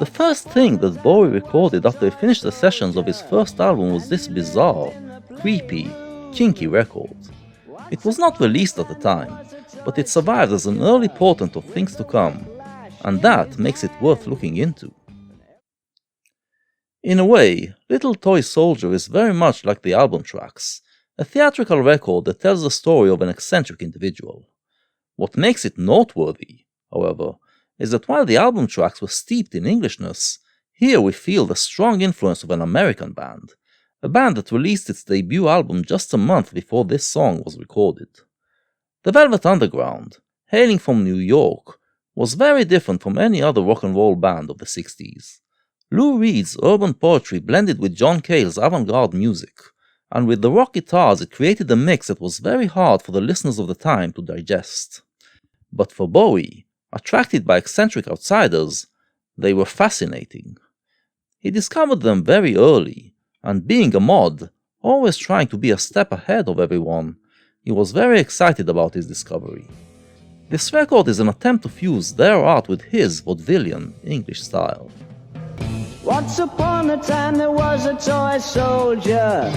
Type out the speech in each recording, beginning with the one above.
The first thing that Bowie recorded after he finished the sessions of his first album was this bizarre, creepy, kinky record. It was not released at the time, but it survives as an early portent of things to come, and that makes it worth looking into. In a way, Little Toy Soldier is very much like the album tracks, a theatrical record that tells the story of an eccentric individual. What makes it noteworthy, however, is that while the album tracks were steeped in Englishness, here we feel the strong influence of an American band, a band that released its debut album just a month before this song was recorded. The Velvet Underground, hailing from New York, was very different from any other rock and roll band of the 60s. Lou Reed's urban poetry blended with John Cale's avant-garde music, and with the rock guitars it created a mix that was very hard for the listeners of the time to digest. But for Bowie, attracted by eccentric outsiders, they were fascinating. He discovered them very early, and being a mod, always trying to be a step ahead of everyone, he was very excited about his discovery. This record is an attempt to fuse their art with his vaudevillian English style. Once upon a time there was a toy soldier,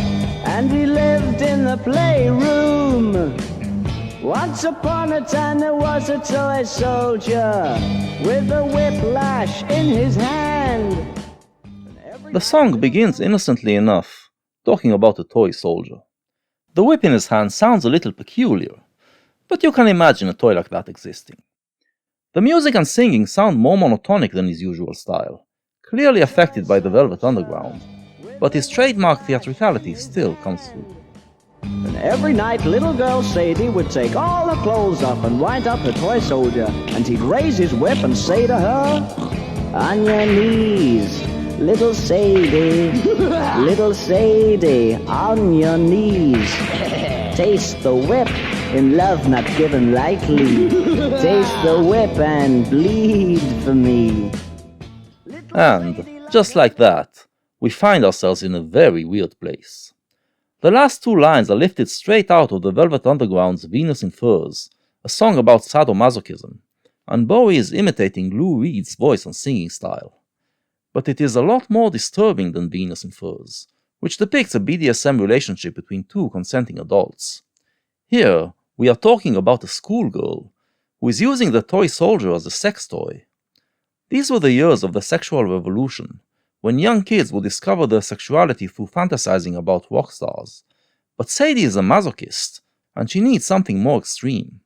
and he lived in the playroom. Once upon a time there was a toy soldier, with a whiplash in his hand. The song begins innocently enough, talking about a toy soldier. The whip in his hand sounds a little peculiar, but you can imagine a toy like that existing. The music and singing sound more monotonic than his usual style, clearly affected by the Velvet Underground, but his trademark theatricality still comes through. And every night little girl Sadie would take all her clothes off and wind up her toy soldier, and he'd raise his whip and say to her, "On your knees, little Sadie, little Sadie, on your knees. Taste the whip, in love not given lightly. Taste the whip and bleed for me." And, just like that, we find ourselves in a very weird place. The last two lines are lifted straight out of the Velvet Underground's Venus in Furs, a song about sadomasochism, and Bowie is imitating Lou Reed's voice and singing style. But it is a lot more disturbing than Venus in Furs, which depicts a BDSM relationship between two consenting adults. Here, we are talking about a schoolgirl who is using the toy soldier as a sex toy. These were the years of the sexual revolution, when young kids would discover their sexuality through fantasizing about rock stars. But Sadie is a masochist, and she needs something more extreme.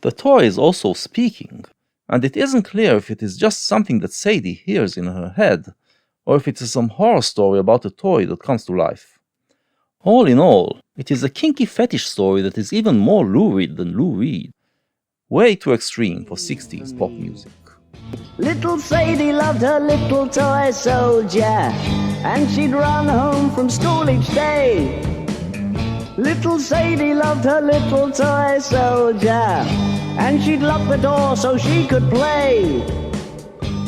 The toy is also speaking, and it isn't clear if it is just something that Sadie hears in her head, or if it is some horror story about a toy that comes to life. All in all, it is a kinky fetish story that is even more lurid than Lou Reed. Way too extreme for 60s pop music. Little Sadie loved her little toy soldier, and she'd run home from school each day. Little Sadie loved her little toy soldier, and she'd lock the door so she could play.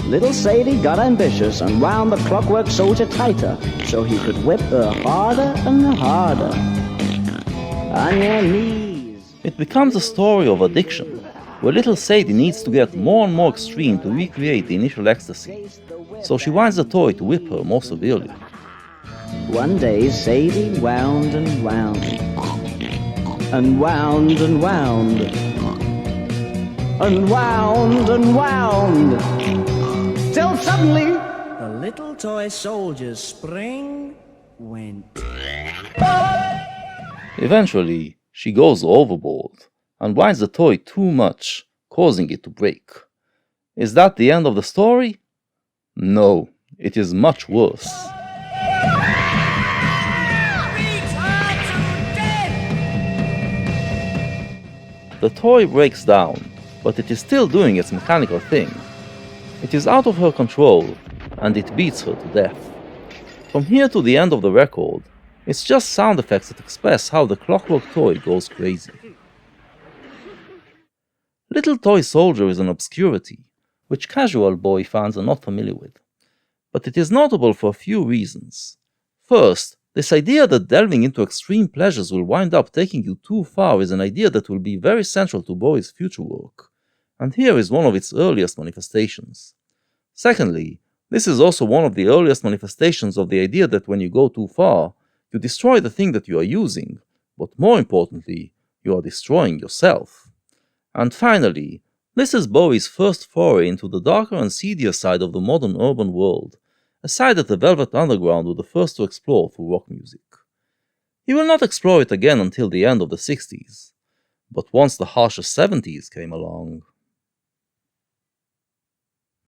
Little Sadie got ambitious and wound the clockwork soldier tighter, so he could whip her harder and harder. On your knees. It becomes a story of addiction, where little Sadie needs to get more and more extreme to recreate the initial ecstasy, so she winds the toy to whip her more severely. One day Sadie wound and wound, and wound and wound, and wound and wound, till suddenly the little toy soldier's spring went. Eventually, she goes overboard and winds the toy too much, causing it to break. Is that the end of the story? No, it is much worse. The toy breaks down, but it is still doing its mechanical thing. It is out of her control, and it beats her to death. From here to the end of the record, it's just sound effects that express how the clockwork toy goes crazy. Little Toy Soldier is an obscurity, which casual Bowie fans are not familiar with. But it is notable for a few reasons. First, this idea that delving into extreme pleasures will wind up taking you too far is an idea that will be very central to Bowie's future work, and here is one of its earliest manifestations. Secondly, This is also one of the earliest manifestations of the idea that when you go too far, you destroy the thing that you are using, but more importantly, you are destroying yourself. And finally, this is Bowie's first foray into the darker and seedier side of the modern urban world, a side that the Velvet Underground were the first to explore through rock music. He will not explore it again until the end of the 60s, but once the harsher 70s came along,